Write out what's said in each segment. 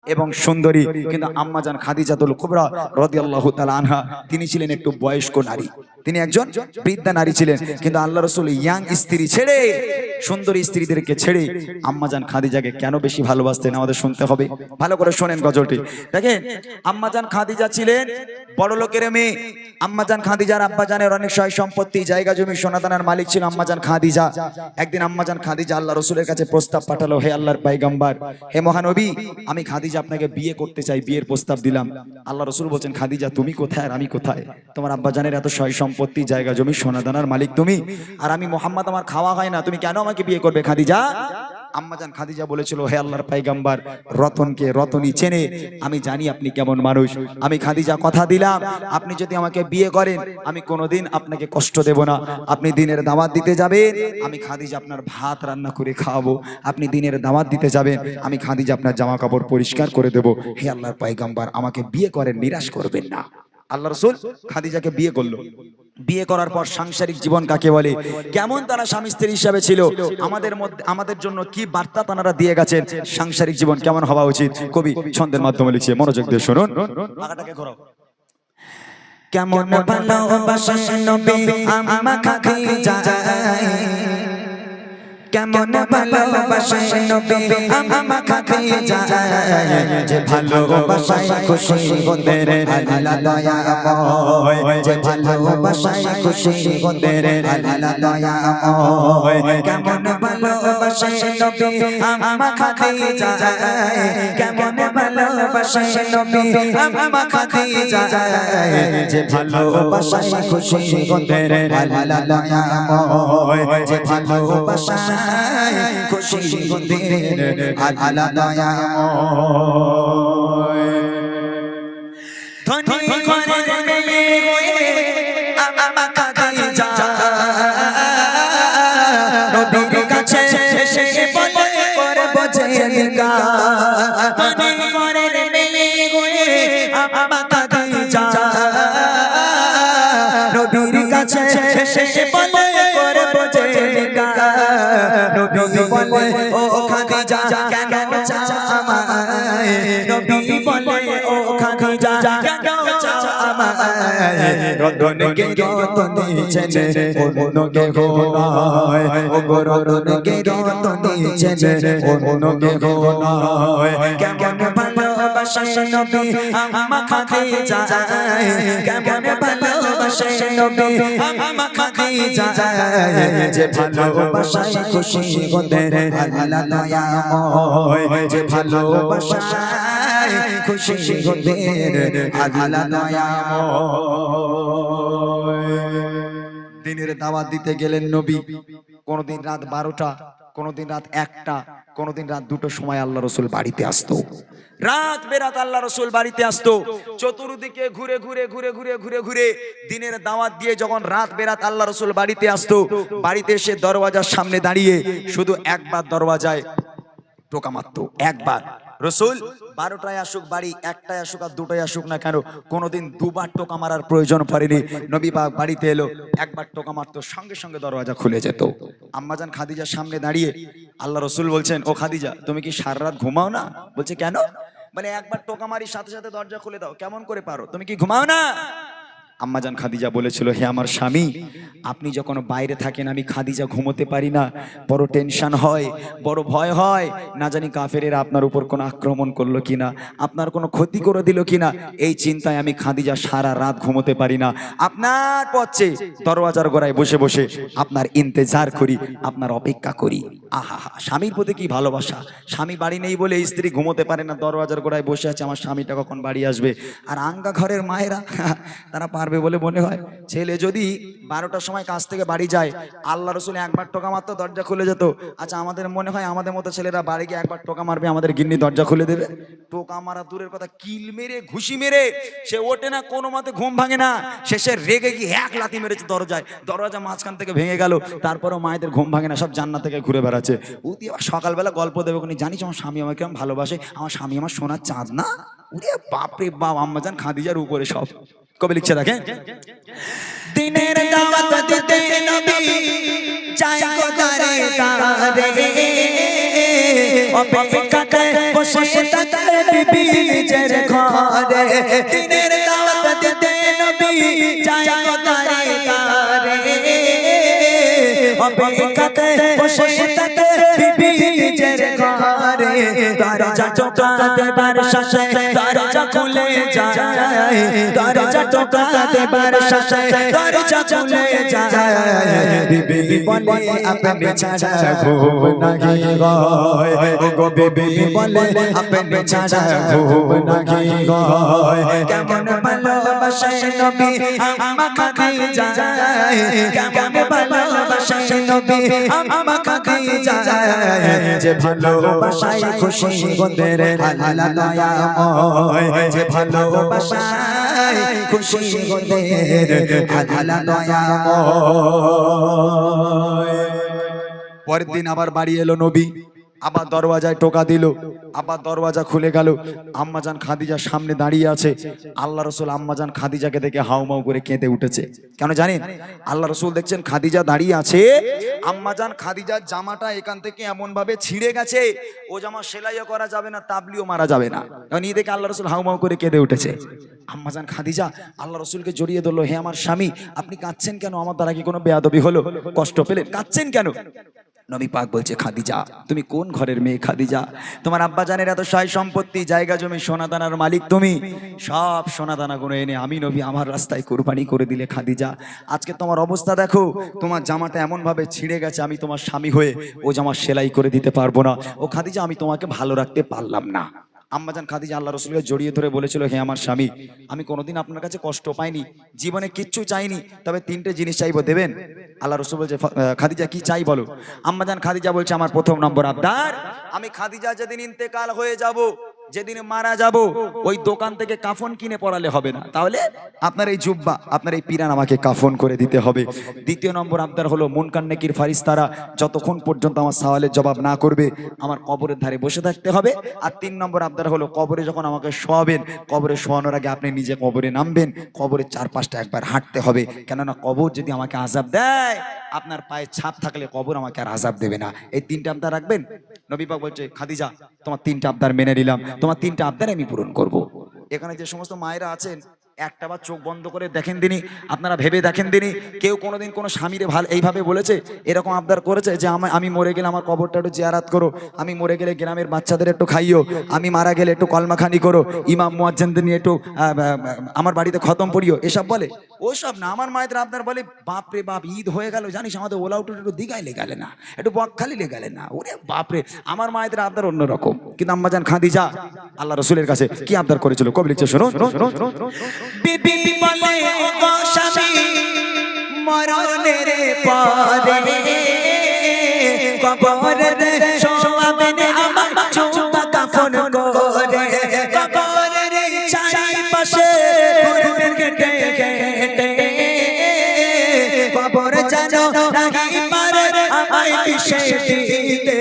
এবং সুন্দরী, কিন্তু আম্মাজান খাদিজাতুল কুবরা রাদিয়াল্লাহু তাআলা আনহা তিনি ছিলেন একটু বয়স্ক নারী, তিনি একজন বৃদ্ধা নারী ছিলেন। কিন্তু আল্লাহ রাসূল ইয়াং স্ত্রী ছেড়ে, সুন্দরী স্ত্রীদেরকে ছেড়ে আম্মাজান খাদিজাকে কেন বেশি ভালোবাসতেন আমাদের শুনতে হবে। ভালো করে শোনেন গজলটি। দেখেন, আম্মাজান খাদিজা ছিলেন বড় লোকের মেয়ে। আম্মাজান খাদিজার আব্বাজানের অনেক সয় সম্পত্তি, জায়গা জমি, সোনাদানার মালিক ছিল আম্মাজান খাদিজা। একদিন আম্মাজান খাদিজা আল্লাহ রাসূলের কাছে প্রস্তাব পাঠালো, হে আল্লাহর পয়গম্বর, হে মহানবী, আমি খাদিজা আপনাকে বিয়ে করতে চাই, বিয়ের প্রস্তাব দিলাম। আল্লাহ রাসূল বলছেন, খাদিজা তুমি কোথায় আর আমি কোথায়? তোমার আব্বাজানের এত সয় সম্পত্তি, জায়গা জমি, সোনাদানার মালিক তুমি, আর আমি মুহাম্মদ, আমার খাওয়া হয় না, তুমি কেন আমাকে বিয়ে করবে খাদিজা? আম্মাজান খাদিজা বলেছিল, হে আল্লাহর পয়গম্বর, রতনকে রতনই চেনে, আমি জানি আপনি কেমন মানুষ। আমি খাদিজা কথা দিলাম, আপনি যদি আমাকে বিয়ে করেন আমি কোনোদিন আপনাকে কষ্ট দেব না। আপনি দিনের দাওয়াত দিতে যাবেন, আমি খাদিজা আপনার ভাত রান্না করে খাওয়াবো। আপনি দিনের দাওয়াত দিতে যাবেন, আমি খাদিজা আপনার জামা কাপড় পরিষ্কার করে দেব। হে আল্লাহর পয়গম্বর, আমাকে বিয়ে করেন, নিরাশ করবেন না। আল্লাহ রাসূল খাদিজাকে বিয়ে করলো। বিয়ে করার পর সাংসারিক জীবন কাকে বলে, কেমন তারা স্বামী স্ত্রী হিসাবে ছিল, আমাদের জন্য কি বার্তা তারা দিয়ে গেছেন, সাংসারিক জীবন কেমন হওয়া উচিত, কবি ছন্দের মাধ্যমে লিখছে, মনোযোগ দিয়ে শুনুন। পাখাটাকে ঘোরাও। কেমন ভালোবাসেন নবী আম্মা খাদিজা, কেমন ভালোবাসেন নবী আম্মা খাদিজা, যে ভালোবাসায় খুশি গোদের আল্লাহ দয়াময়, যে ভালোবাসায় খুশি গোদের আল্লাহ দয়াময়। কেমন ভালোবাসেন নবী আম্মা খাদিজা, কেমন ভালোবাসেন নবী আম্মা খাদিজা, যে ভালোবাসায় খুশি গোদের আল্লাহ দয়াময়, যে ভালোবাসায় খুশি গোদের আল্লাহ দয়াময়। ধনী ঘরের মেয়ে হয়ে আম্মা খাদিজা নবীর কাছে এসে বলে করব যে নিকাহ। ধনী ঘরের মেয়ে হয়ে আম্মা খাদিজা নবীর কাছে এসে বলে করব যে নিকাহ। নবী বলে, ও খাদিজা কেন চাও আমায়? নবী বলে, ও খাদিজা কেন চাও আমায়? রতনকে রতন চেনে অন্য কেহ নয়, ও গো রতনকে রতন চেনে অন্য কেহ নয়। কেমন ভালোবাসেন নবী আম্মা খাদিজা, কেমন ভালোবাসেন নবী আম্মা খাদিজা, যে ভালোবাসায় খুশি গোদের আল্লাহ দয়াময়, যে ভালোবাসায় খুশি গোদের আল্লাহ দয়াময়। দিনের দাওয়াত দিতে গেলেন নবী, কোনদিন রাত 12টা, কোনদিন রাত 1টা, কোনদিন রাত 2টোর সময় আল্লাহ রাসূল বাড়িতে আসতো। রাত বেরাত আল্লাহ রাসূল বাড়িতে আসতো। চতুর্দিকে ঘুরে ঘুরে ঘুরে ঘুরে ঘুরে ঘুরে দিনের দাওয়াত দিয়ে যখন রাত বেরাত আল্লাহ রাসূল বাড়িতে আসতো, বাড়িতে এসে দরওয়াজার সামনে দাঁড়িয়ে শুধু একবার দরওয়াজায় টোকা মারতো, একবার। রাসূল 12টায় আসুক বাড়ি, 1টায় আসুক আর 2টায় আসুক না কেন, কোনোদিন দুবার টোকা মারার প্রয়োজন পড়েনি। নবী পাক বাড়িতে এলো, একবার টোকা মারতো, সঙ্গে সঙ্গে দরওয়াজা খুলে যেত। আম্মাজান খাদিজার সামনে দাঁড়িয়ে আল্লাহ রাসূল বলছেন, ও খাদিজা তুমি কি সারা রাত ঘুমাও না? বলছে কেন? মানে একবার টোকা মারি সাথে সাথে দরজা খুলে দাও, কেমন করে পারো? তুমি কি ঘুমাও না? আম্মাজান খাদিজা বলেছিল, হে আমার স্বামী, আপনি যখন বাইরে থাকেন আমি খাদিজা ঘুমোতে পারি না, বড় টেনশন হয়, বড় ভয় হয়, না জানি কাফেরেরা আপনার উপর কোনো আক্রমণ করলো কিনা, আপনার কোনো ক্ষতি করে দিল কিনা, এই চিন্তায় আমি খাদিজা সারা রাত ঘুমোতে পারি না। আপনার পথে দরওয়াজার গোড়ায় বসে বসে আপনার ইন্তজার করি, আপনার অপেক্ষা করি। আহা হা, স্বামীর প্রতি কি ভালোবাসা! স্বামী বাড়ি নেই বলে স্ত্রী ঘুমোতে পারে না, দরওয়াজার গোড়ায় বসে আছে আমার স্বামীটা কখন বাড়ি আসবে। আর আঙ্গা ঘরের মায়েরা তারা পারবে বলে মনে হয়। ছেলে যদি 12টার সময় কাজ থেকে বাড়ি যায়, আল্লাহ রাসূল একবার টোকা মারতো, দরজা খুলে যেত। আচ্ছা আমাদের মনে হয় আমাদের মতো ছেলেরা বাড়ি গিয়ে একবার টোকা মারবে, আমাদের গিন্নি দরজা খুলে দেবে? টোকা মারা দূরের কথা, কিল মেরে ঘুষি মেরে সে ওঠে না, কোনো মতে ঘুম ভাঙে না, শেষে রেগে গিয়ে এক লাথি মেরেছে দরজায়, দরজা মাঝখান থেকে ভেঙে গেল। তারপরেও মায়েদের ঘুম ভাঙে না, সব জান্নাত থেকে ঘুরে বেড়াচ্ছে। উনি আবার সকালবেলা গল্প দেবে, কোনি জানিস আমার স্বামী আমাকে কেমন ভালোবাসে, আমার স্বামী আমার সোনার চাঁদ না। ওরে বাপরে বাপ, আম্মাজান খাদিজার উপরে সব। কবি লিখছে দেখেন, দিনের দাওয়াত দিতে নবী যাই গো দারে দারে অপেক্ষাতে বসে থাকে বিবি নিজের ঘরে দিনের দাওয়াত দিতে নবী যাই গো দারে দারে অপেক্ষাতে বসে থাকে বিবি নিজের ঘরে দরজা টোকাতে বার শাসে দরজা খুলে যায় দরজা টোকাতে বার শাসে দরজা খুলে যায় বিবি বলে আপনি ছাড়া ঘুম নাহি গয় ও গো বিবি বলে আপনি ছাড়া ঘুম নাহি গয় কেমন ভালোবাসে নবী আম্মা খাদিজা কেমন ভালোবাসে নবী আম্মা খাদিজা যে ভালোবাসায় খুশি গোদের আল্লাহ দয়াময় যে ভালোবাসায় খুশি গোদের আল্লাহ দয়াময় পরের দিন আবার বাড়ি এলো নবী আবার দরওয়াজায় টোকা দিল আবার দরওয়াজা খুলে গেল আম্মাজান খাদিজা সামনে দাঁড়িয়ে আছে আল্লাহ রাসূল আম্মাজান খাদিজাকে দেখে হাউমাউ করে কেঁদে উঠেছে কেন জানেন আল্লাহ রাসূল দেখছেন খাদিজা দাঁড়িয়ে আছে আম্মাজান খাদিজার জামাটা এখান থেকে এমন ভাবে ছিঁড়ে গেছে ও জামা সেলাইও করা যাবে না তাবলিও মারা যাবে না কারণ এই দেখে আল্লাহ রাসূল হাউমাউ করে কেঁদে উঠেছে আম্মাজান খাদিজা আল্লাহ রাসূলকে জড়িয়ে ধরলো হে আমার স্বামী আপনি কাঁদছেন কেন আমার দ্বারা কি কোনো বেয়াদবি হলো কষ্ট পেলেন কাঁদছেন কেন নবী পাক বলছে খাদিজা তুমি কোন ঘরের মেয়ে খাদিজা তোমার আব্বা জানের এত সয় সম্পত্তি জায়গা জমি সোনাদানার মালিক তুমি সব সোনাদানা গুলো এনে আমি নবী আমার রাস্তায় কুরবানি করে দিলে খাদিজা আজকে তোমার অবস্থা দেখো তোমার জামাটা এমন ভাবে ছিঁড়ে গেছে আমি তোমার স্বামী হয়ে ও জামা সেলাই করে দিতে পারবো না ও খাদিজা আমি তোমাকে ভালো রাখতে পারলাম না আম্মাজান খাদিজা আল্লাহ রাসূলকে জড়িয়ে ধরে বলেছিল হে আমার স্বামী আমি কোনোদিন আপনার কাছে কষ্ট পাইনি জীবনে কিচ্ছু চাইনি তবে তিনটে জিনিস চাইবো দেবেন আল্লাহ রাসূল বলছে খাদিজা কি চাই বলো আম্মাজান খাদিজা বলছে আমার প্রথম নম্বর আবদার আমি খাদিজা যেদিন ইন্তেকাল হয়ে যাব যেদিন মারা যাব ওই দোকান থেকে কাফন কিনে পরালে হবে না তাহলে আপনার এই জুব্বা আপনার এই পিরান আমাকে কাফন করে দিতে হবে দ্বিতীয় নম্বর আবদার হলো মুনকার নেকির ফারিস্তারা যতক্ষণ পর্যন্ত আমার সওয়ালের জবাব না করবে আমার কবরের ধারে বসে থাকতে হবে আর তিন নম্বর আবদার হলো কবরে যখন আমাকে শোয়াবেন কবরে শোয়ানোর আগে আপনি নিজে কবরে নামবেন কবরের চারপাশটা একবার হাঁটতে হবে কেননা কবর যদি আমাকে আযাব দেয় আপনার পায়ে ছাপ থাকলে কবর আমাকে আর আযাব দেবে না এই তিনটা আবদার রাখবেন নবী পাক বলছে খাদিজা তোমার তিনটা আবদার মেনে নিলাম তোমার তিনটা আবদার আমি পূরণ করব এখানে যে সমস্ত মায়েরা আছেন একটা বার চোখ বন্ধ করে দেখেন দিনই আপনারা ভেবে দেখেন দিনই কেউ কোনোদিন কোনো স্বামীরে ভালো এইভাবে বলেছে এরকম আবদার করেছে যে আমি মরে গেলে আমার কবরটা একটু জিয়ারাত করো আমি মরে গেলে গ্রামের বাচ্চাদের একটু খাইও আমি মারা গেলে একটু কলমাখানি করো ইমাম মুয়াজ্জিনদের নিয়ে একটু আমার বাড়িতে খতম পড়িও এসব বলে ওসব না আমার মায়েদের আবদার বলে বাপরে বাপ ঈদ হয়ে গেল জানিস আমাদের ওলাউট একটু দিঘায় লেগালে না একটু বকখালি লেগালে না ওরে বাপরে আমার মায়েদের আবদার অন্যরকম কিন্তু আম্মাজান খাদিজা আল্লাহ রাসূলের কাছে কি আবদার করেছিল কবি লিখছে শুনুন বিবি বলে ও গো স্বামী মরণের পরে কবরে শোয়াবেন আমার জুব্বা কাফন করে কবরের চারিপাশে ঘুরবেন কেটে কেটে কবর যেন নাহি পারে আমায় পিছে দিতে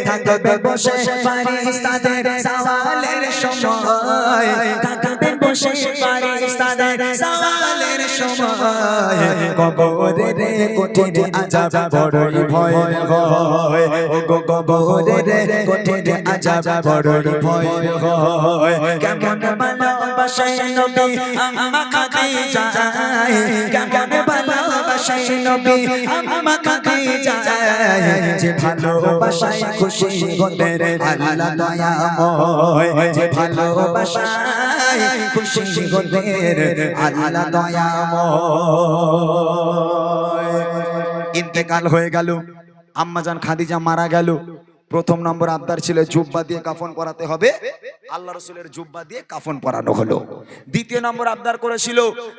থাকবে বসে ফারিস্তাদের সওয়ালের সময় থাকবে বসে ফারিস্তাদের সওয়ালের সময় কবরের কঠিন আযাব বড়ই ভয় হয় ও গো কবরের কঠিন আযাব বড়ই ভয় হয় কেমন ভালোবাসে নবী আম্মা খাদিজা কেমন ভালোবাসে নবী আম্মা খাদিজা যে ভালোবাসায় খুশি গোদের আল্লাহ দয়াময় যে ভালোবাসায় খুশি গোদের আল্লাহ দয়াময় ইন্তেকাল হয়ে গেল আম্মাজান খাদিজা মারা গেল প্রথম নম্বর আবদার ছিল জুব্বা দিয়ে কাফন পরাতে হবে আল্লাহ রাসূলের জুব্বা দিয়ে কাফন পরানো হলো দ্বিতীয় নম্বর আবদার করেছিল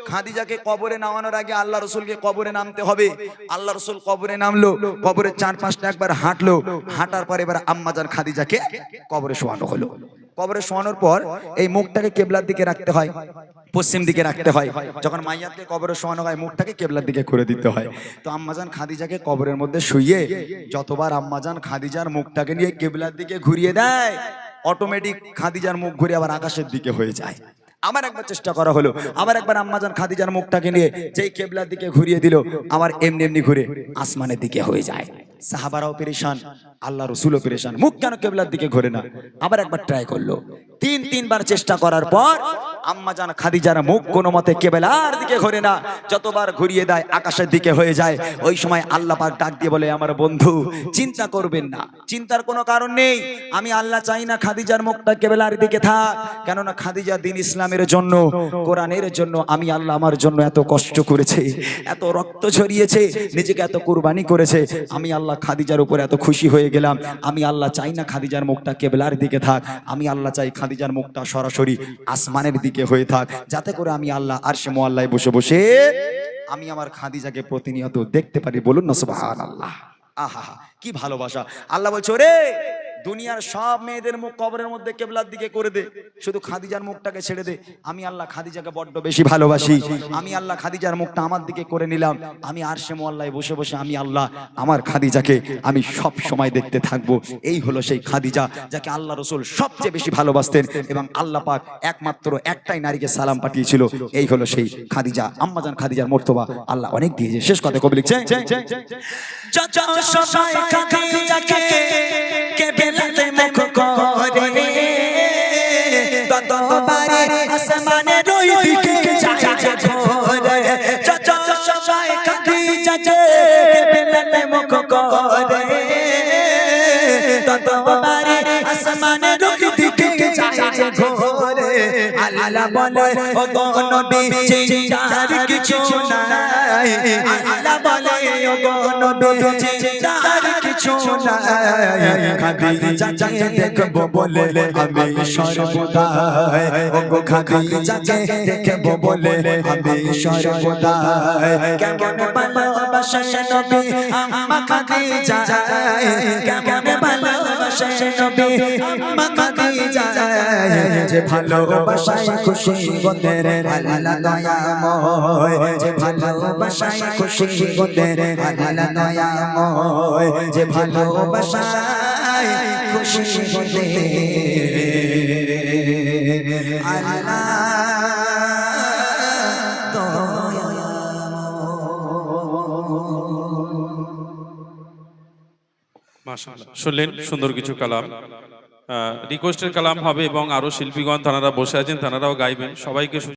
খাদিজাকে কবরে নামানোর আগে আল্লাহ রাসূলকে কবরে নামতে হবে আল্লাহ রাসূল কবরে নামলো কবরের চারপাশটা একবার হাঁটলো হাঁটার পর এবার আম্মাজান খাদিজাকে কবরে শোয়ানো হলো কবরে শোয়ানোর পর এই মুখটাকে কিবলার দিকে রাখতে হয় পশ্চিম দিকে রাখতে হয় যখন মাইয়াতকে কবরে শোয়ানো হয় মুখটাকে কিবলার দিকে করে দিতে হয় তো আম্মাজান খাদিজাকে কবরের মধ্যে শুইয়ে যতবার আম্মাজান খাদিজার মুখটাকে নিয়ে কিবলার দিকে ঘুরিয়ে দেয় অটোমেটিক খাদিজার মুখ ঘুরে আবার আকাশের দিকে হয়ে যায় আমার একবার চেষ্টা করা হলো, আবার একবার আম্মাজান খাদিজার মুখটাকে নিয়ে যেই কেবলার দিকে ঘুরিয়ে দিল, আমার এমনি এমনি ঘুরে আসমানের দিকে হয়ে যায়। সাহাবারাও পেরেশান, আল্লাহ রসুলও পেরেশান, মুখ কেন কেবলার দিকে ঘুরে না। আবার একবার ট্রাই করলো, তিনবার চেষ্টা করার পর আম্মাজান খাদিজার মুখ কোনো মতে কেবলার দিকে ঘুরে না, যতবার ঘুরিয়ে দেয় আকাশের দিকে হয়ে যায়। ওই সময় আল্লাহ পাক ডাক দিয়ে বলে, আমার বন্ধু চিন্তা করবেন না, চিন্তার কোনো কারণ নেই। আমি আল্লাহ চাই না খাদিজার মুখটা কেবলার দিকে থাক, কেননা খাদিজা দিন ইসলামের জন্য, কোরআনের জন্য আমি আল্লাহ আমার জন্য এত কষ্ট করেছে, এত রক্ত ঝরিয়েছে, নিজেকে এত কুরবানি করেছে। আমি আল্লাহ খাদিজার উপর এত খুশি হয়ে গেলাম। আমি আল্লাহ চাই না খাদিজার মুখটা কেবলার দিকে থাক, আমি আল্লাহ চাই খাদিজার মুখটা সরাসরি আসমানের দিকে হয়ে থাক, যাতে করে আমি আল্লাহ আরশে মুআল্লায় বসে বসে আমি আমার খাদিজাকে প্রতিনিয়ত দেখতে পারি। বলুন না সুবহানাল্লাহ। আহা কি ভালোবাসা। আল্লাহ বলছে, রে দুনিয়ার সব মেয়েদের মুখ কবরের মধ্যে কেবলার দিকে করে দে, শুধু খাদিজার মুখটাকে ছেড়ে দে। আমি আল্লাহ খাদিজাকে বড্ড বেশি ভালোবাসি, আমি আল্লাহ খাদিজার মুখটা আমার দিকে করে নিলাম। আমি আরশে মুআল্লায় বসে বসে আমি আল্লাহ আমার খাদিজাকে আমি সব সময় দেখতে থাকবো। এই হলো সেই খাদিজা যাকে আল্লাহ রসুল সবচেয়ে বেশি ভালোবাসতেন, এবং আল্লাহ পাক একমাত্র একটাই নারীকে সালাম পাঠিয়েছিল, এই হলো সেই খাদিজা। আম্মাজান খাদিজার মর্তবা আল্লাহ অনেক দিয়েছে। শেষ কথা কবি লিখছে, কেবলাতে মুখ করে ততবারে আসমানের ওই দিকে যায় ঘোরে, যত সবাই খাদিজাকে কেবলাতে মুখ করে ততবারে আসমানের ওই দিকে যায় ঘোরে। আল্লাহ বলে, ও গো নবী চিন্তার কিছু নাই, আল্লাহ বলে, ও গো নবী চিন্তার কিছু নাই, খাদিজাকে দেখবো বলে আমি সর্বদা, ও গো খাদিজাকে দেখবো বলে আমি সর্বদা। কেমন ভালোবাসে নবী আম্মা খাদিজা, কেমন ভালোবাসে নবী আম্মা খাদিজা, যে ভালোবাসায় খুশি গোদের আল্লাহ দয়াময়, যে ভালোবাসায় খুশি গোদের আল্লাহ দয়াময়, যে ভালোবাসায় খুশি গোদের আল্লাহ মাশাআল্লাহ, শুনলেন সুন্দর কিছু কালাম। রিকোয়েস্টের কালাম হবে এবং আরো শিল্পীগণ তারা বসে আছেন, তারাও গাইবেন। সবাইকে